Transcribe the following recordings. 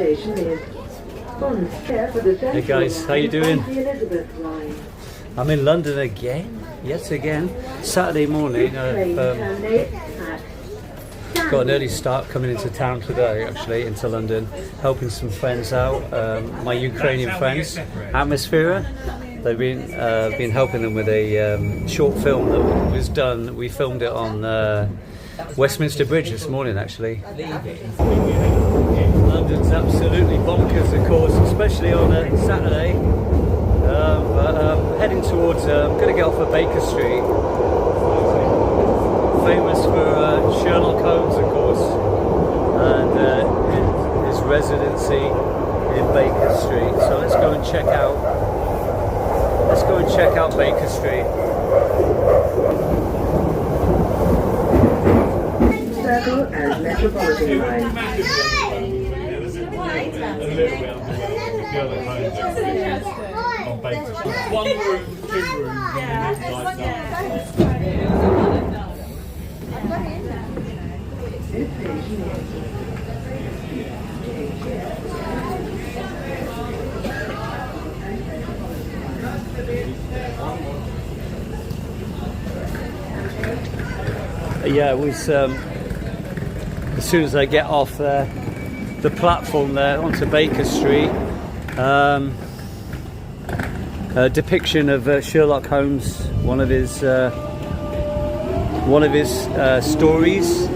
station is Hey guys, how you doing? I'm in London yet again. Saturday morning. Got an early start coming into town today, actually, into London, helping some friends out, my Ukrainian friends, Atmasfera. They've been helping them with a short film that was done. We filmed it on Westminster Bridge this morning, actually. London's absolutely bonkers, of course, especially on a Saturday. Heading towards, I'm going to get off of Baker Street, famous for Sherlock Holmes, of course, and his residency in Baker Street. So let's go and check out. Let's go and check out Baker Street. Circle and Metropolitan Line. One room, 2 rooms, Yeah, it was as soon as I get off the platform there onto Baker Street, a depiction of Sherlock Holmes, one of his stories.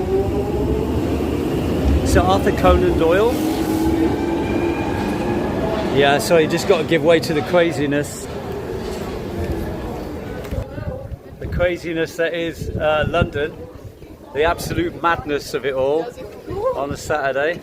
Sir Arthur Conan Doyle. Yeah, so you just got to give way to the craziness. The craziness that is London. The absolute madness of it all on a Saturday.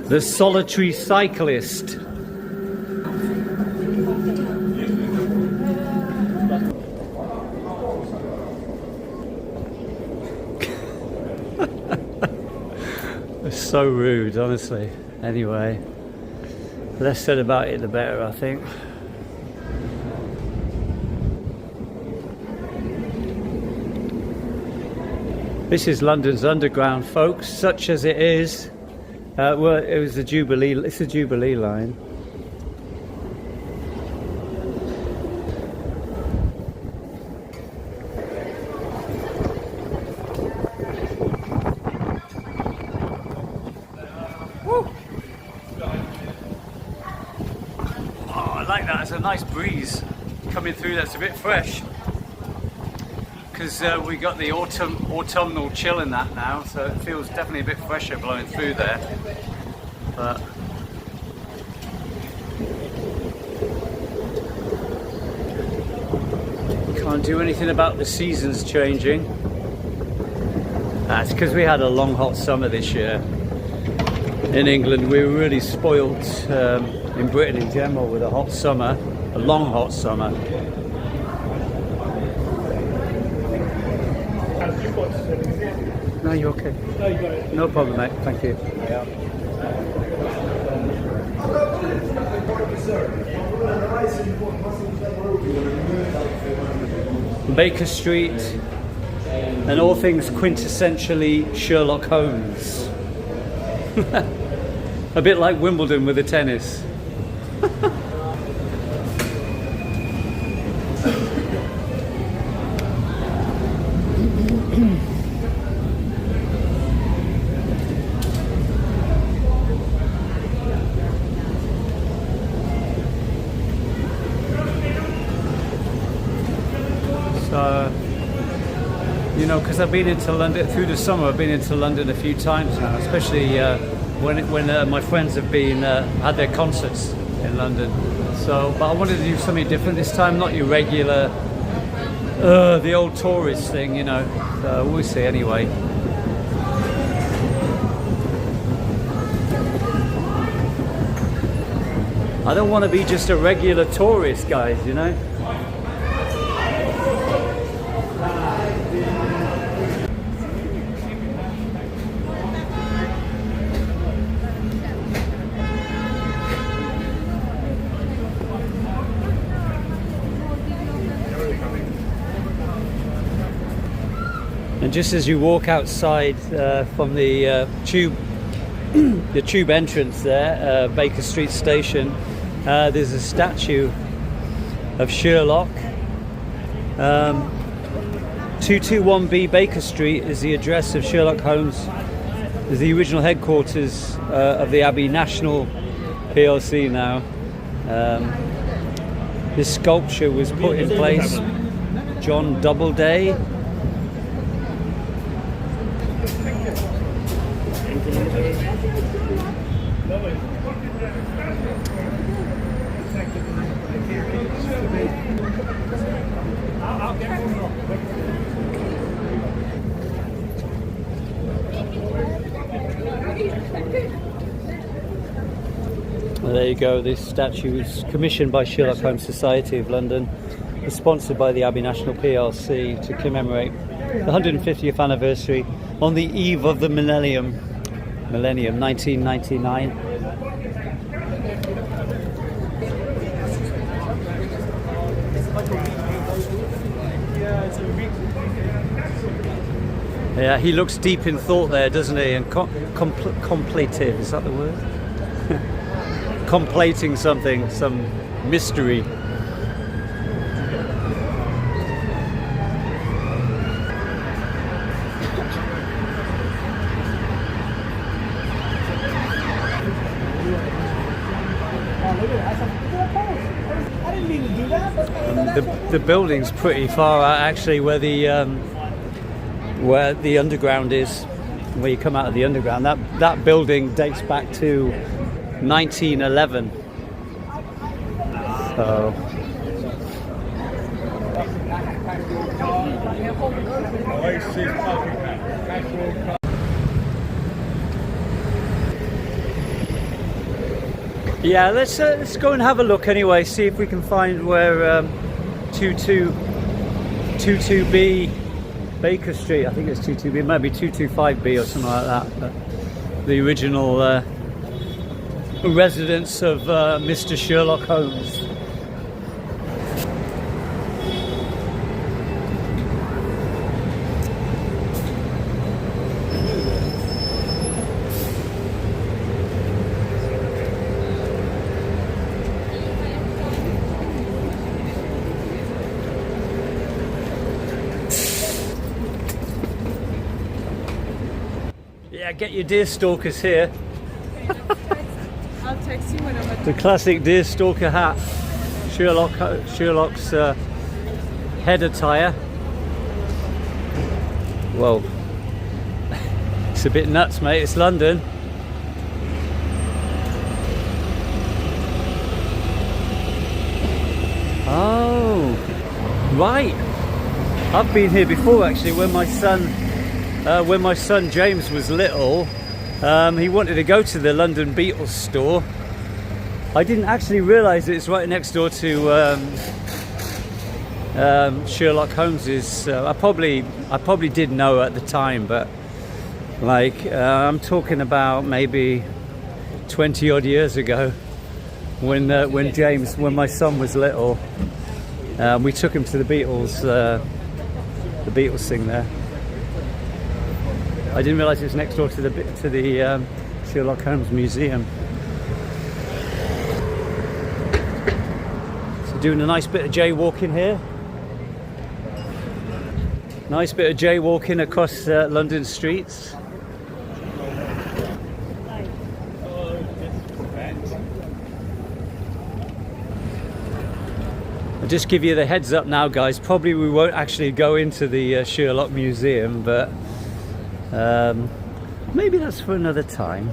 The solitary cyclist. It's so rude, honestly. Anyway, less said about it the better, I think. This is London's underground, folks, such as it is. Well, it was the Jubilee. It's the Jubilee line. Woo. Oh, I like that. It's a nice breeze coming through. That's a bit fresh. Because we got the autumnal chill in that now, so it feels definitely a bit fresher blowing through there. But can't do anything about the seasons changing. That's because we had a long hot summer this year. In England, we were really spoilt in Britain in general with a hot summer, a long hot summer. No, you're okay. No, you got it. No problem, mate. Thank you. Yeah. Baker Street, and all things quintessentially Sherlock Holmes. A bit like Wimbledon with the tennis. You know, because I've been into London through the summer. I've been into London a few times now, especially when my friends have been had their concerts in London. So, but I wanted to do something different this time, not your regular the old tourist thing, you know. We'll see anyway. I don't want to be just a regular tourist, guys, you know. And just as you walk outside from the tube entrance there, Baker Street Station, there's a statue of Sherlock. 221B Baker Street is the address of Sherlock Holmes. Is the original headquarters of the Abbey National PLC now. This sculpture was put in place John Doubleday. Well, there you go. This statue was commissioned by Sherlock Holmes Society of London. It's sponsored by the Abbey National PLC to commemorate the 150th anniversary on the eve of the millennium 1999. Yeah, he looks deep in thought there, doesn't he? And contemplative, is that the word? Contemplating something, some mystery. The building's pretty far out, actually, where the underground is, where you come out of the underground. That building dates back to 1911. So yeah, let's go and have a look anyway. See if we can find where 22B Baker Street. I think it's 22B. It might be 225B or something like that. But the original residence of Mr. Sherlock Holmes. Yeah, get your deer stalkers here. I'll text you when I'm at The classic deer stalker hat. Sherlock's head attire. Whoa. It's a bit nuts, mate. It's London. Oh, right. I've been here before, actually, when my son James was little. He wanted to go to the London Beatles store. I didn't actually realise it's right next door to Sherlock Holmes's. I probably did know at the time, but like I'm talking about maybe 20 odd years ago, when my son was little, we took him to the Beatles thing there. I didn't realise it was next door to the Sherlock Holmes Museum. So doing a nice bit of jaywalking here. Nice bit of jaywalking across London streets. I'll just give you the heads up now, guys. Probably we won't actually go into the Sherlock Museum, but maybe that's for another time,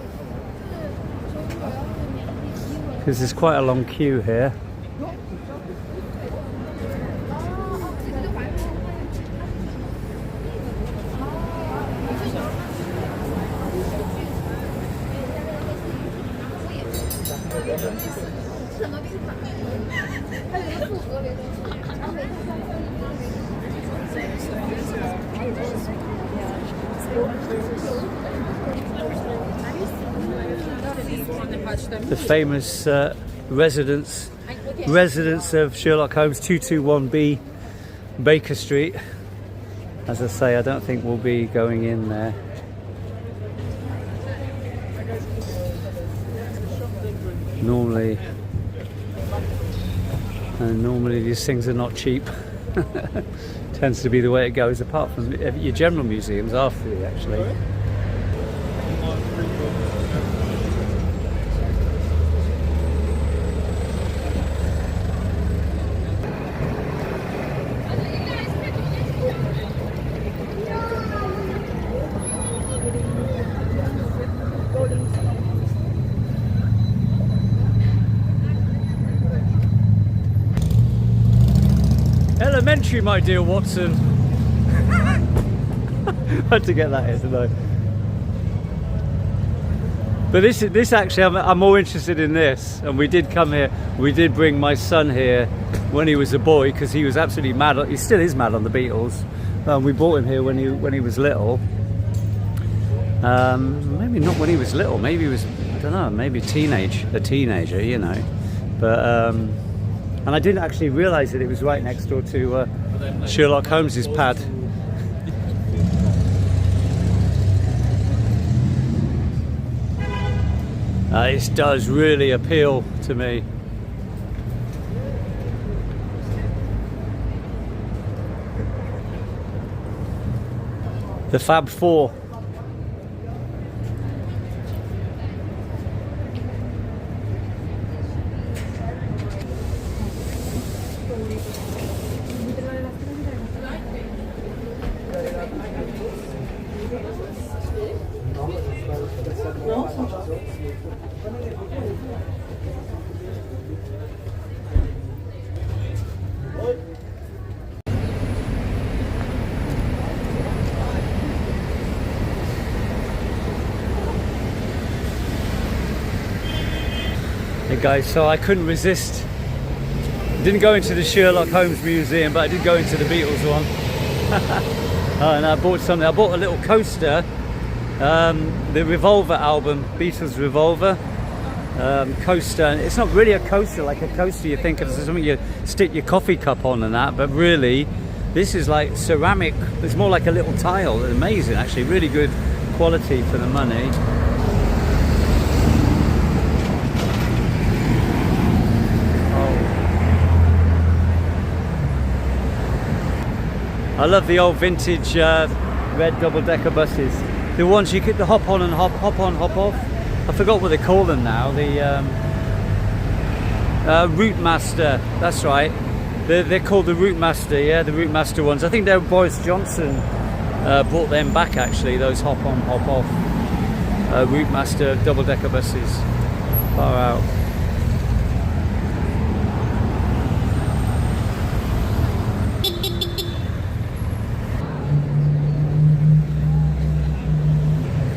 because there's quite a long queue here. the famous residence of Sherlock Holmes, 221B Baker Street. As I say, I don't think we'll be going in there. Normally these things are not cheap. Tends to be the way it goes, apart from your general museums are free actually. Elementary, my dear Watson. Had to get that in, didn't I? But this actually, I'm more interested in this. And we did come here. We did bring my son here when he was a boy because he was absolutely mad. He still is mad on the Beatles. We brought him here when he was little. Maybe not when he was little. Maybe he was, I don't know. Maybe a teenager, you know. But. And I didn't actually realise that it was right next door to Sherlock Holmes's pad. This does really appeal to me. The Fab Four. Hey guys, so I couldn't resist. Didn't go into the Sherlock Holmes Museum, but I did go into the Beatles one. And I bought something. I bought a little coaster, the Revolver album, Beatles Revolver coaster. And it's not really a coaster like a coaster you think of as something you stick your coffee cup on and that, but really this is like ceramic. It's more like a little tile. Amazing, actually, really good quality for the money. I love the old vintage red double-decker buses. The ones you get the hop on and hop on, hop off. I forgot what they call them now. The Routemasters. That's right. They're called the Routemasters. Yeah, the Routemasters ones. I think they're Boris Johnson brought them back actually. Those hop on, hop off Routemasters double-decker buses. Far out.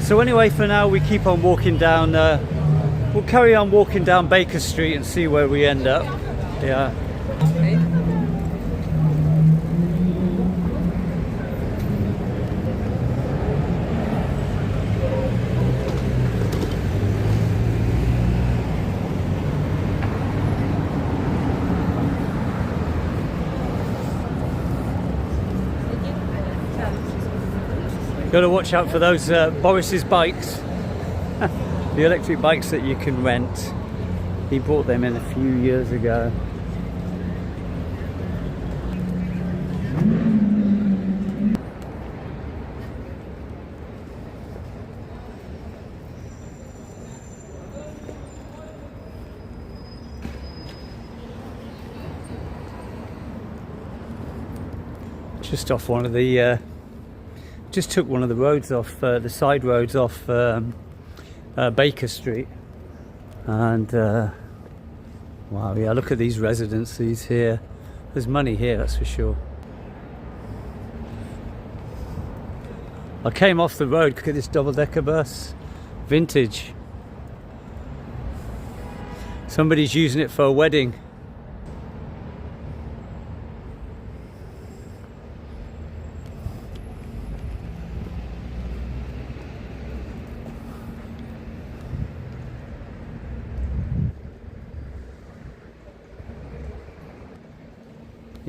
So anyway, for now we keep on walking down, we'll carry on walking down Baker Street and see where we end up. Yeah. Got to watch out for those Boris's bikes, the electric bikes that you can rent. He bought them in a few years ago. Just off one of the just took one of the roads off, the side roads off Baker Street, and wow, yeah, look at these residences here. There's money here, that's for sure. I came off the road. Look at this double-decker bus, vintage. Somebody's using it for a wedding.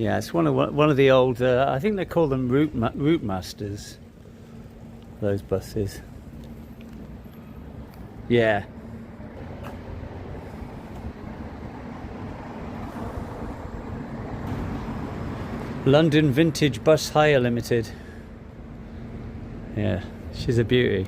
Yeah, it's one of the old. I think they call them route masters. Those buses. Yeah. London Vintage Bus Hire Limited. Yeah, she's a beauty.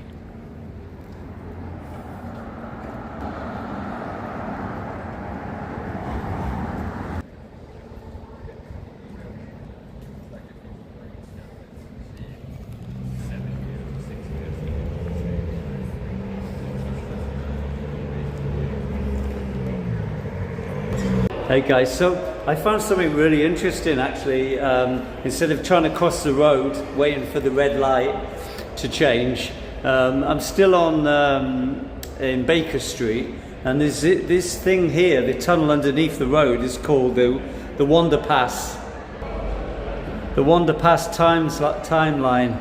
Hey guys, so I found something really interesting actually. Instead of trying to cross the road, waiting for the red light to change, I'm still on in Baker Street, and there's this thing here, the tunnel underneath the road is called the 𝗓𝗓𝗃. The 𝗓𝗓𝗃 timeline.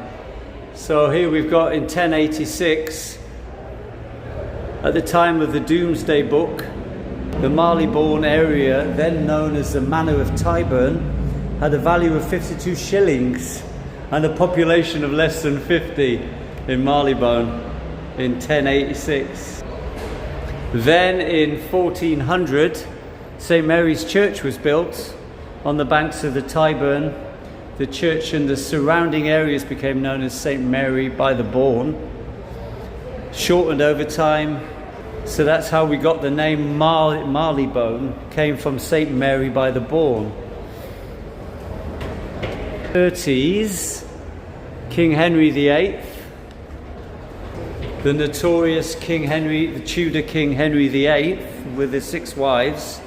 So here we've got in 1086, at the time of the Doomsday Book, the Marylebone area, then known as the Manor of Tyburn, had a value of 52 shillings and a population of less than 50 in Marylebone in 1086. Then in 1400, St. Mary's Church was built on the banks of the Tyburn. The church and the surrounding areas became known as St. Mary by the Bourne, shortened over time. So that's how we got the name Marylebone, came from St. Mary by the Bourne. 30s, King Henry VIII, the notorious King Henry, the Tudor King Henry VIII with his 6 wives,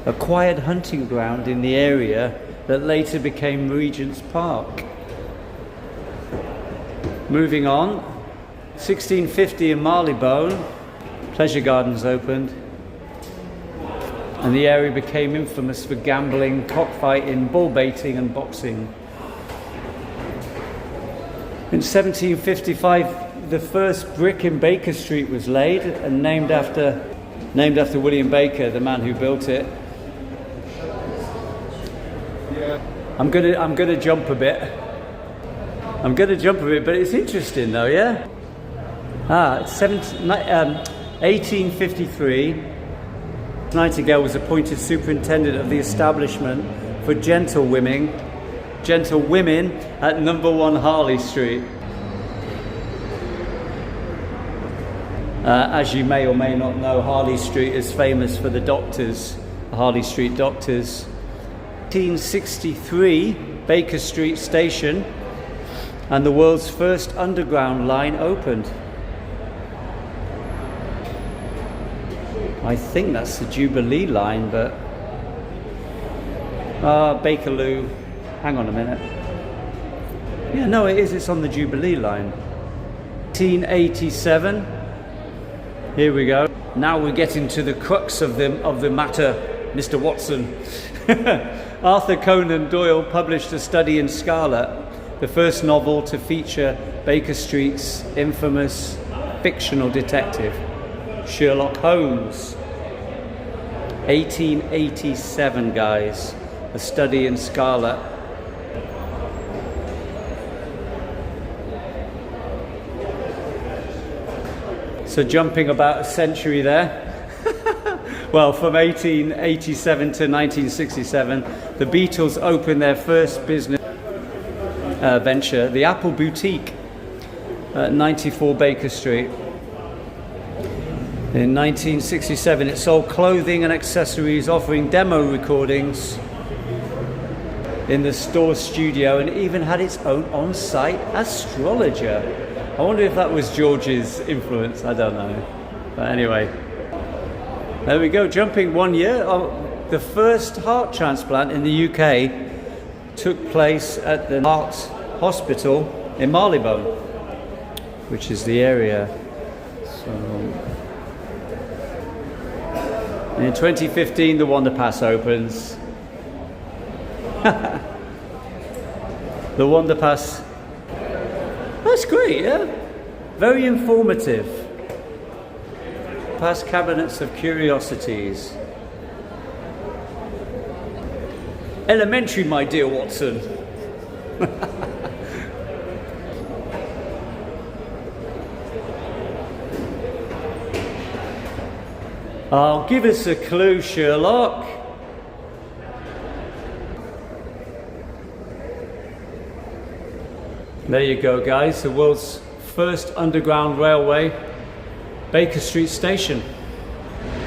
acquired hunting ground in the area that later became Regent's Park. Moving on, 1650 in Marylebone, pleasure gardens opened, and the area became infamous for gambling, cockfighting, bull baiting and boxing. In 1755, the first brick in Baker Street was laid and named after William Baker, the man who built it. I'm gonna jump a bit. But it's interesting though, yeah? It's 1853, Nightingale was appointed superintendent of the establishment for gentlewomen at number 1 Harley Street. As you may or may not know, Harley Street is famous for the doctors, the Harley Street doctors. 1863, Baker Street Station and the world's first underground line opened. I think that's the Jubilee line, but Bakerloo, hang on a minute. Yeah, no, it is, it's on the Jubilee line. 1887, here we go. Now we're getting to the crux of the matter, Mr. Watson. Arthur Conan Doyle published A Study in Scarlet, the first novel to feature Baker Street's infamous fictional detective, Sherlock Holmes. 1887, guys. A Study in Scarlet. So jumping about a century there. Well, from 1887 to 1967, the Beatles opened their first business venture, the Apple Boutique, at 94 Baker Street. In 1967, it sold clothing and accessories, offering demo recordings in the store studio, and even had its own on-site astrologer. I wonder if that was George's influence, I don't know. But anyway, there we go, jumping 1 year. The first heart transplant in the UK took place at the Heart Hospital in Marylebone, which is the area. So, in 2015, the 𝗓𝗓𝗃 opens. The 𝗓𝗓𝗃. That's great, yeah? Very informative. Past cabinets of curiosities. Elementary, my dear Watson. Oh, give us a clue, Sherlock. There you go, guys. The world's first underground railway, Baker Street Station.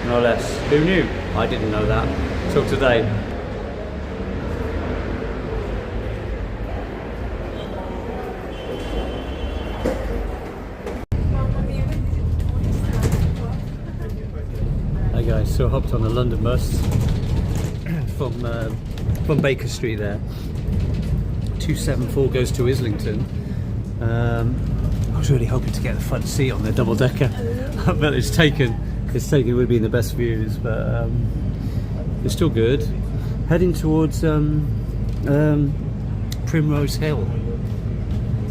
No less. Who knew? I didn't know that till today. Hi guys, so I hopped on the London bus from Baker Street there. 274 goes to Islington. I was really hoping to get the front seat on the double decker, but it's taken. It would be in the best views, but it's still good. Heading towards Primrose Hill.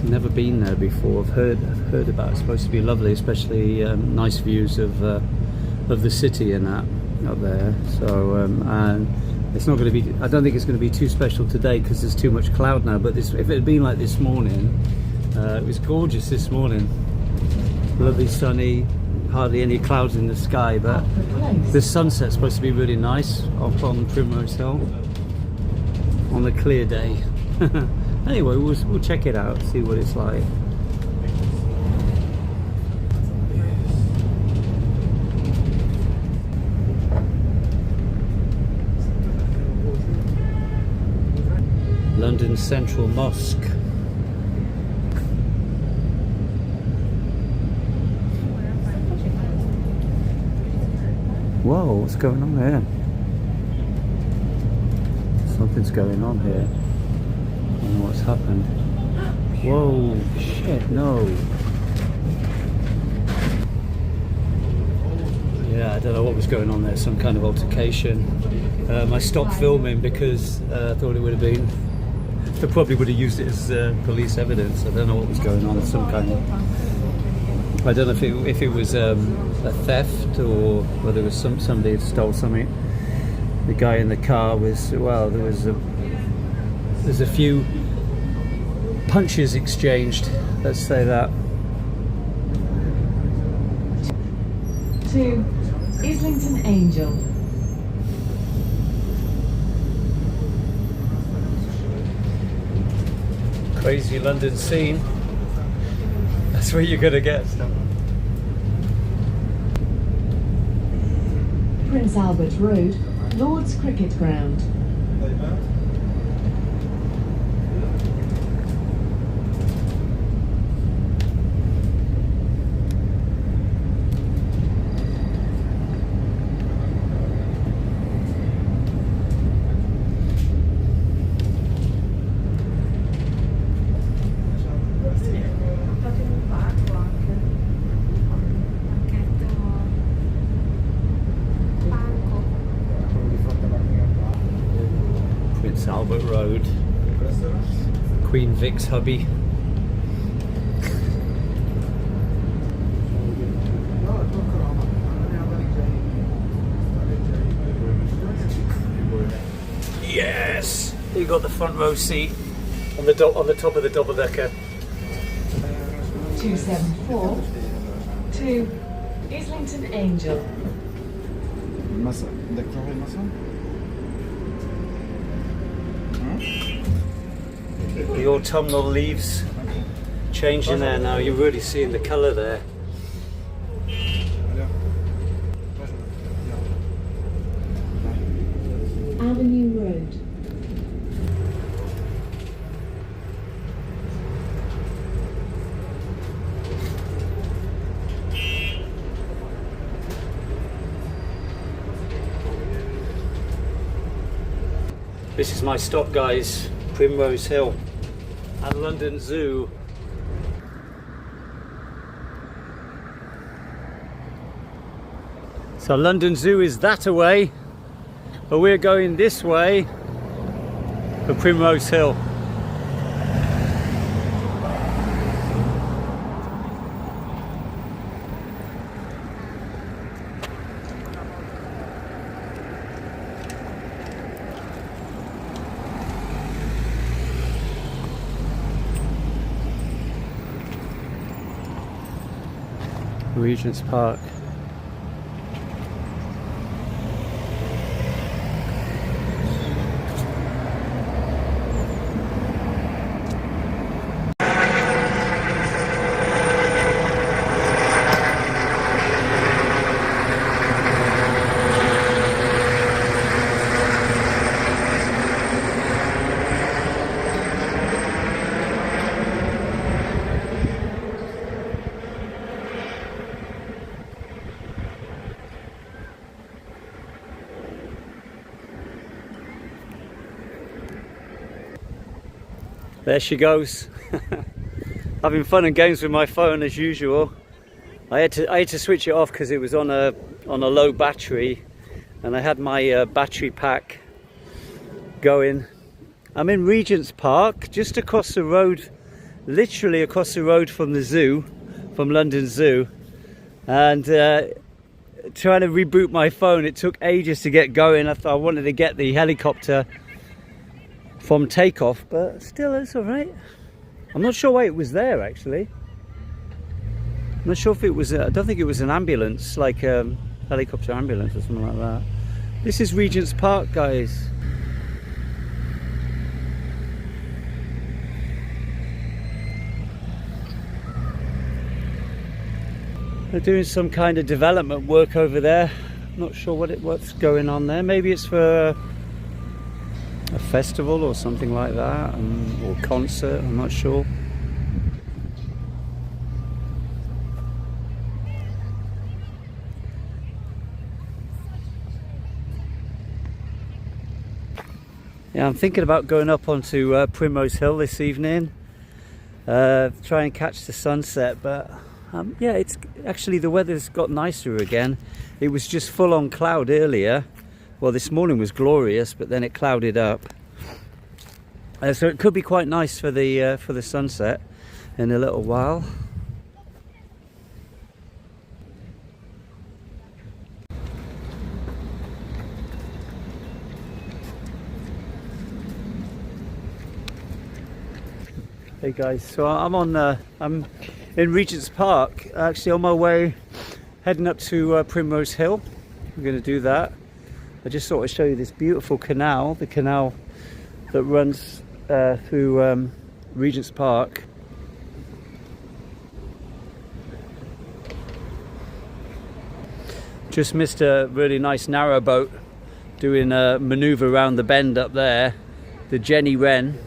Never been there before. I've heard about it. It's supposed to be lovely, especially nice views of the city and that up there. So and it's not going to be. I don't think it's going to be too special today because there's too much cloud now. But if it had been like this morning, it was gorgeous this morning. Lovely, sunny, hardly any clouds in the sky. But the sunset's supposed to be really nice up on Primrose Hill on a clear day. Anyway, we'll check it out, see what it's like. London Central Mosque. Whoa, what's going on here? Something's going on here. I don't know what's happened. Whoa, shit, no. Yeah, I don't know what was going on there, some kind of altercation. I stopped filming because I thought it would have been, they probably would have used it as police evidence. I don't know what was going on, some kind of, I don't know if it was a theft or whether it was somebody had stole something. The guy in the car was, well, there's a few punches exchanged, let's say that. To Islington Angel. Crazy London scene. That's what you're gonna get. Prince Albert Road, Lord's Cricket Ground. Prince Albert Road, Queen Vic's hubby. Yes, you got the front row seat on the top of the double decker. 274 to Islington Angel. The autumnal leaves changing there now. You're really seeing the colour there. Avenue Road. This is my stop, guys. Primrose Hill and London Zoo. So London Zoo is that away, but we're going this way for Primrose Hill. Regent's Park. There she goes. Having fun and games with my phone as usual. I had to switch it off because it was on a low battery, and I had my battery pack going. I'm in Regent's Park, just across the road, literally across the road from the zoo, from London Zoo, and trying to reboot my phone. It took ages to get going. I wanted to get the helicopter from takeoff, but still it's all right. I'm not sure why it was there actually. I'm not sure if it was I don't think it was an ambulance, like a helicopter ambulance or something like that. This is Regent's Park, guys. They're doing some kind of development work over there. I'm not sure what's going on there. Maybe it's for a festival or something like that, or concert, I'm not sure. Yeah, I'm thinking about going up onto Primrose Hill this evening, try and catch the sunset, but yeah, it's actually, the weather's got nicer again. It was just full on cloud earlier. Well, this morning was glorious, but then it clouded up. So it could be quite nice for the sunset in a little while. Hey guys, so I'm in Regent's Park, actually on my way heading up to Primrose Hill. I'm going to do that. I just thought I'd show you this beautiful canal, the canal that runs through Regent's Park. Just missed a really nice narrowboat doing a manoeuvre around the bend up there, the Jenny Wren.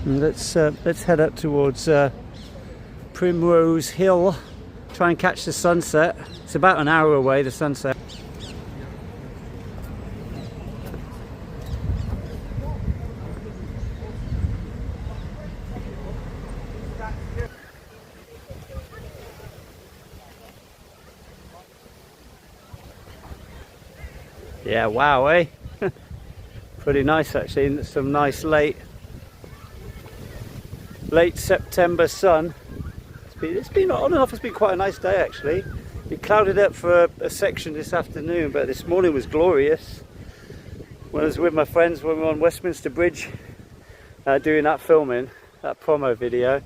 And let's head up towards Primrose Hill, try and catch the sunset. It's about an hour away, the sunset. Yeah, wow, eh? Pretty nice actually, some nice late September sun. It's been on and off. It's been quite a nice day actually. It clouded up for a section this afternoon, but this morning was glorious. When I was with my friends when we were on Westminster Bridge doing that filming, that promo video,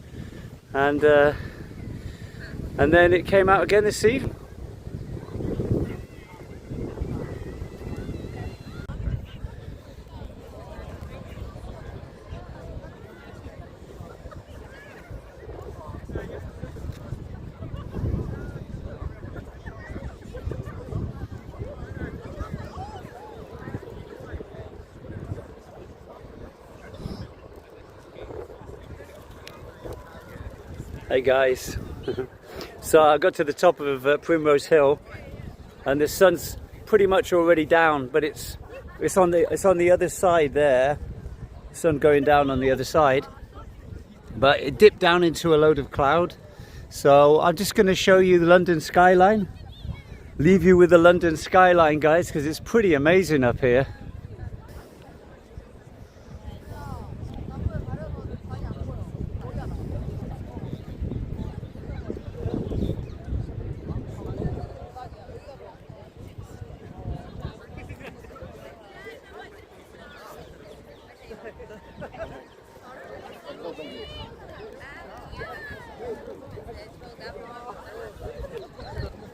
and then it came out again this evening. Hey guys, so I got to the top of Primrose Hill, and the sun's pretty much already down, but it's on the other side there. Sun going down on the other side, but it dipped down into a load of cloud. So I'm just going to show you the London skyline, leave you with the London skyline, guys, because it's pretty amazing up here.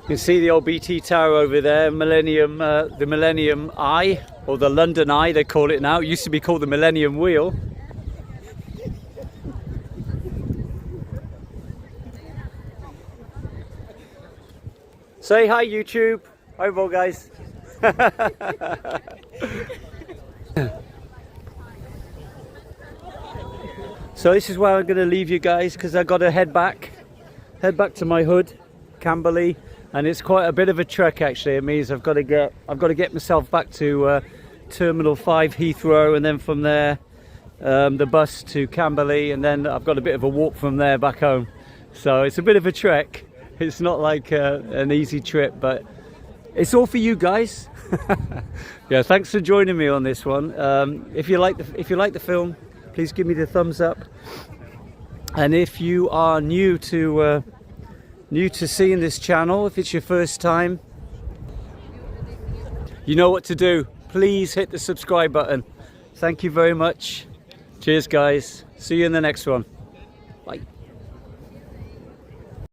You can see the old BT Tower over there, Millennium, the Millennium Eye, or the London Eye they call it now. It used to be called the Millennium Wheel. Say hi YouTube. Hi Vol guys. So this is where I'm going to leave you guys, because I've got to head back to my hood, Camberley, and it's quite a bit of a trek actually. It means I've got to get myself back to Terminal 5 Heathrow, and then from there the bus to Camberley, and then I've got a bit of a walk from there back home. So it's a bit of a trek. It's not like an easy trip, but it's all for you guys. Yeah, thanks for joining me on this one. If you like the film, please give me the thumbs up. And if you are new to seeing this channel, if it's your first time, you know what to do. Please hit the subscribe button. Thank you very much. Cheers guys. See you in the next one.